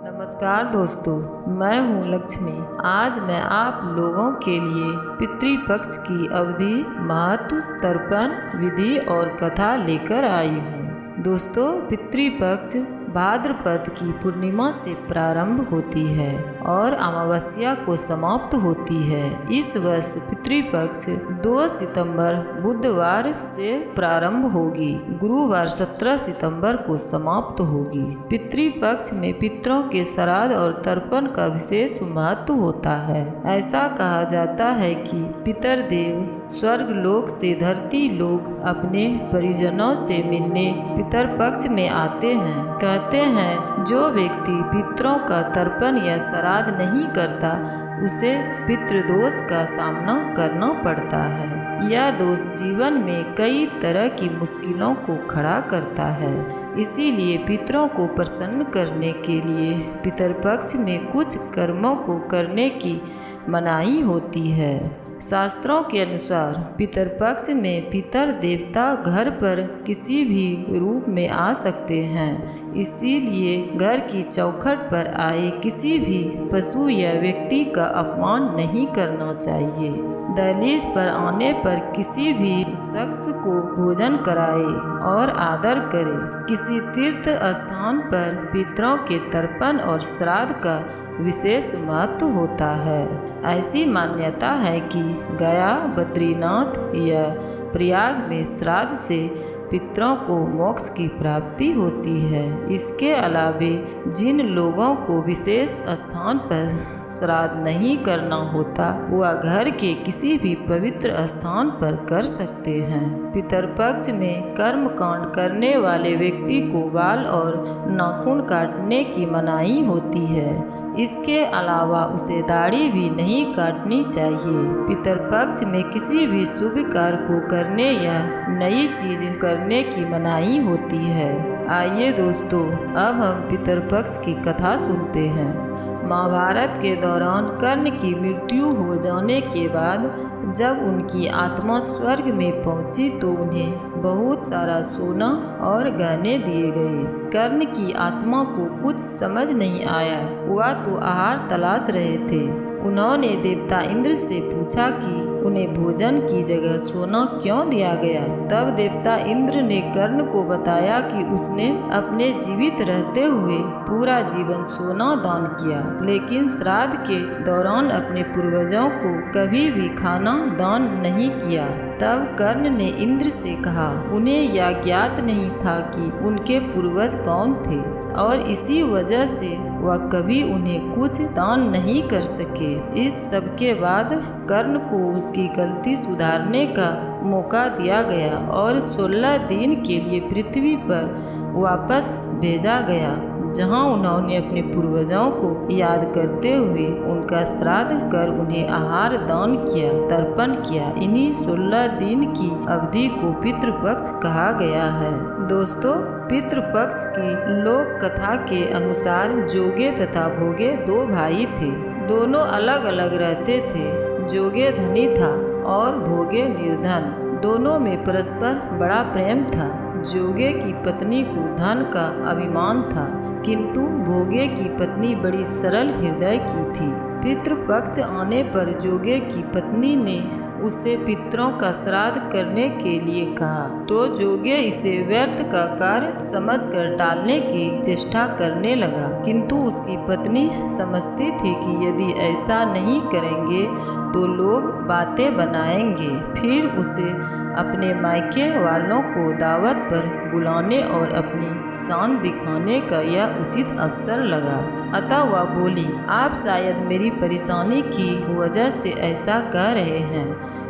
नमस्कार दोस्तों, मैं हूं लक्ष्मी। आज मैं आप लोगों के लिए पितृपक्ष की अवधि, महत्व, तर्पण विधि और कथा लेकर आई हूं। दोस्तों, पितृपक्ष भाद्रपद की पूर्णिमा से प्रारंभ होती है और अमावस्या को समाप्त होती है। इस वर्ष पितृपक्ष 2 सितंबर बुधवार से प्रारंभ होगी, गुरुवार 17 सितंबर को समाप्त होगी। पितृपक्ष में पितरों के श्राद्ध और तर्पण का विशेष महत्व होता है। ऐसा कहा जाता है कि पितरदेव स्वर्ग लोक से धरती लोक अपने परिजनों से मिलने पितरपक्ष में आते हैं। कहते हैं, जो व्यक्ति पितरों का तर्पण या श्राद्ध नहीं करता उसे पितृदोष का सामना करना पड़ता है। यह दोष जीवन में कई तरह की मुश्किलों को खड़ा करता है। इसीलिए पितरों को प्रसन्न करने के लिए पितरपक्ष में कुछ कर्मों को करने की मनाही होती है। शास्त्रों के अनुसार पितरपक्ष में पितर देवता घर पर किसी भी रूप में आ सकते हैं। इसीलिए घर की चौखट पर आए किसी भी पशु या व्यक्ति का अपमान नहीं करना चाहिए। दहलीज पर आने पर किसी भी शख्स को भोजन कराए और आदर करे। किसी तीर्थ स्थान पर पितरों के तर्पण और श्राद्ध का विशेष महत्व होता है। ऐसी मान्यता है कि गया, बद्रीनाथ या प्रयाग में श्राद्ध से पितरों को मोक्ष की प्राप्ति होती है। इसके अलावे जिन लोगों को विशेष स्थान पर श्राद्ध नहीं करना होता वह घर के किसी भी पवित्र स्थान पर कर सकते हैं। पितरपक्ष में कर्म कांड करने वाले व्यक्ति को बाल और नाखून काटने की मनाही होती है। इसके अलावा उसे दाढ़ी भी नहीं काटनी चाहिए। पितरपक्ष में किसी भी शुभ कार्य को करने या नई चीज करने की मनाही होती है। आइए दोस्तों, अब हम पितरपक्ष की कथा सुनते हैं। महाभारत के दौरान कर्ण की मृत्यु हो जाने के बाद जब उनकी आत्मा स्वर्ग में पहुंची तो उन्हें बहुत सारा सोना और गहने दिए गए। कर्ण की आत्मा को कुछ समझ नहीं आया, वह तो आहार तलाश रहे थे। उन्होंने देवता इंद्र से पूछा कि उन्हें भोजन की जगह सोना क्यों दिया गया। तब देवता इंद्र ने कर्ण को बताया कि उसने अपने जीवित रहते हुए पूरा जीवन सोना दान किया, लेकिन श्राद्ध के दौरान अपने पूर्वजों को कभी भी खाना दान नहीं किया। तब कर्ण ने इंद्र से कहा, उन्हें यह ज्ञात नहीं था कि उनके पूर्वज कौन थे और इसी वजह से वह कभी उन्हें कुछ दान नहीं कर सके। इस सब के बाद कर्ण को उसकी गलती सुधारने का मौका दिया गया और 16 दिन के लिए पृथ्वी पर वापस भेजा गया, जहां उन्होंने अपने पूर्वजों को याद करते हुए उनका श्राद्ध कर उन्हें आहार दान किया, तर्पण किया। इन्हीं 16 दिन की अवधि को पितृपक्ष कहा गया है। दोस्तों, पितृपक्ष की लोक कथा के अनुसार जोगे तथा भोगे 2 भाई थे। दोनों अलग अलग रहते थे। जोगे धनी था और भोगे निर्धन। दोनों में परस्पर बड़ा प्रेम था। जोगे की पत्नी को धन का अभिमान था, किंतु भोगे की पत्नी बड़ी सरल हृदय की थी। पितृपक्ष आने पर जोगे की पत्नी ने उसे पितरों का श्राद्ध करने के लिए कहा, तो जोगे इसे व्यर्थ का कार्य समझकर टालने की चेष्टा करने लगा। किंतु उसकी पत्नी समझती थी कि यदि ऐसा नहीं करेंगे तो लोग बातें बनाएंगे। फिर उसे अपने मायके वालों को दावत पर बुलाने और अपनी शान दिखाने का यह उचित अवसर लगा। अतः वह बोली, आप शायद मेरी परेशानी की वजह से ऐसा कह रहे हैं,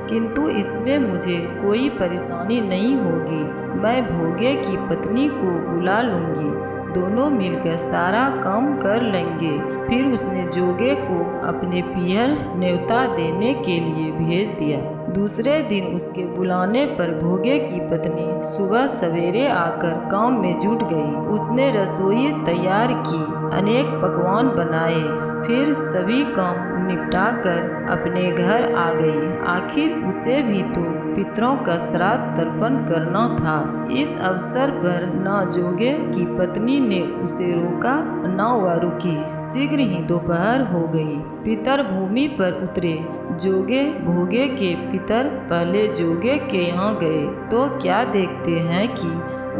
किंतु इसमें मुझे कोई परेशानी नहीं होगी। मैं भोगे की पत्नी को बुला लूँगी, दोनों मिलकर सारा काम कर लेंगे। फिर उसने जोगे को अपने पीहर न्योता देने के लिए भेज दिया। दूसरे दिन उसके बुलाने पर भोगे की पत्नी सुबह सवेरे आकर काम में जुट गई। उसने रसोई तैयार की अनेक पकवान बनाए, फिर सभी काम निपटाकर अपने घर आ गई। आखिर उसे भी तो पितरों का श्राद्ध तर्पण करना था। इस अवसर पर न जोगे की पत्नी ने उसे रोका, न वह रुकी। शीघ्र ही दोपहर हो गई। पितर भूमि पर उतरे। जोगे भोगे के पितर पहले जोगे के यहाँ गए तो क्या देखते हैं कि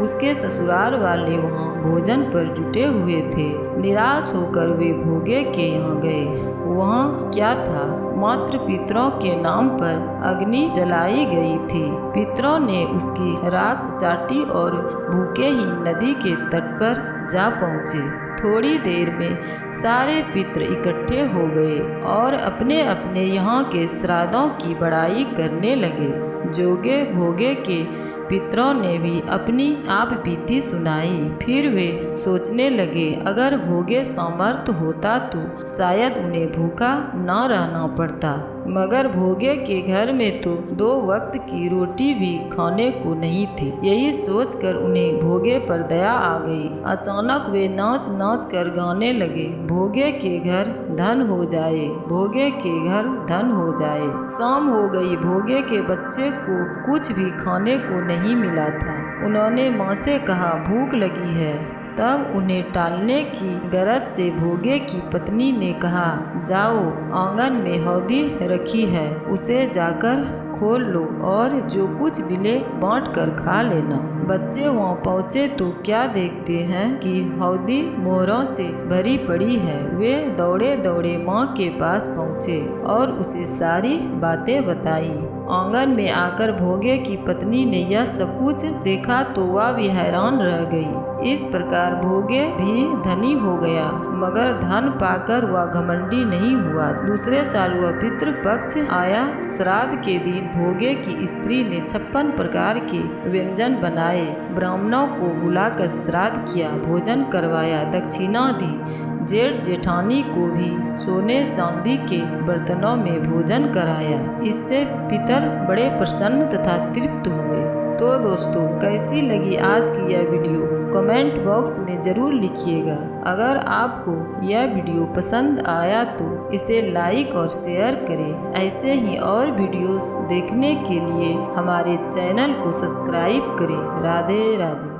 उसके ससुराल वाले वहाँ भोजन पर जुटे हुए थे। निराश होकर वे भोगे के यहाँ गए। वहाँ क्या था, मात्र पितरों के नाम पर अग्नि जलाई गई थी। पितरों ने उसकी राख चाटी और भूखे ही नदी के तट पर जा पहुँचे। थोड़ी देर में सारे पितर इकट्ठे हो गए और अपने अपने यहाँ के श्राद्धों की बड़ाई करने लगे। जोगे भोगे के पितरों ने भी अपनी आप बीती सुनाई। फिर वे सोचने लगे, अगर भोगे सामर्थ होता तो शायद उन्हें भूखा न रहना पड़ता, मगर भोगे के घर में तो 2 वक्त की रोटी भी खाने को नहीं थी। यही सोचकर उन्हें भोगे पर दया आ गई। अचानक वे नाच नाच कर गाने लगे, भोगे के घर धन हो जाए, भोगे के घर धन हो जाए। शाम हो गई। भोगे के बच्चे को कुछ भी खाने को नहीं मिला था। उन्होंने माँ से कहा, भूख लगी है। तब उन्हें टालने की गरज से भोगे की पत्नी ने कहा, जाओ, आंगन में हौदी रखी है, उसे जाकर खोल लो और जो कुछ मिले बांट कर खा लेना। बच्चे वहाँ पहुँचे तो क्या देखते हैं कि हौदी मोहरों से भरी पड़ी है। वे दौड़े दौड़े माँ के पास पहुँचे और उसे सारी बातें बताई। आंगन में आकर भोगे की पत्नी ने यह सब कुछ देखा तो वह भी हैरान रह गई। इस प्रकार भोगे भी धनी हो गया, मगर धन पाकर वह घमंडी नहीं हुआ। दूसरे साल वह पितृपक्ष आया। श्राद्ध के दिन भोगे की स्त्री ने 56 प्रकार के व्यंजन बनाए। ब्राह्मणों को बुलाकर श्राद्ध किया, भोजन करवाया, दक्षिणा दी। जेठ जेठानी को भी सोने चांदी के बर्तनों में भोजन कराया। इससे पितर बड़े प्रसन्न तथा तृप्त हुए। तो दोस्तों, कैसी लगी आज की यह वीडियो कमेंट बॉक्स में ज़रूर लिखिएगा। अगर आपको यह वीडियो पसंद आया तो इसे लाइक और शेयर करें। ऐसे ही और वीडियोस देखने के लिए हमारे चैनल को सब्सक्राइब करें। राधे राधे।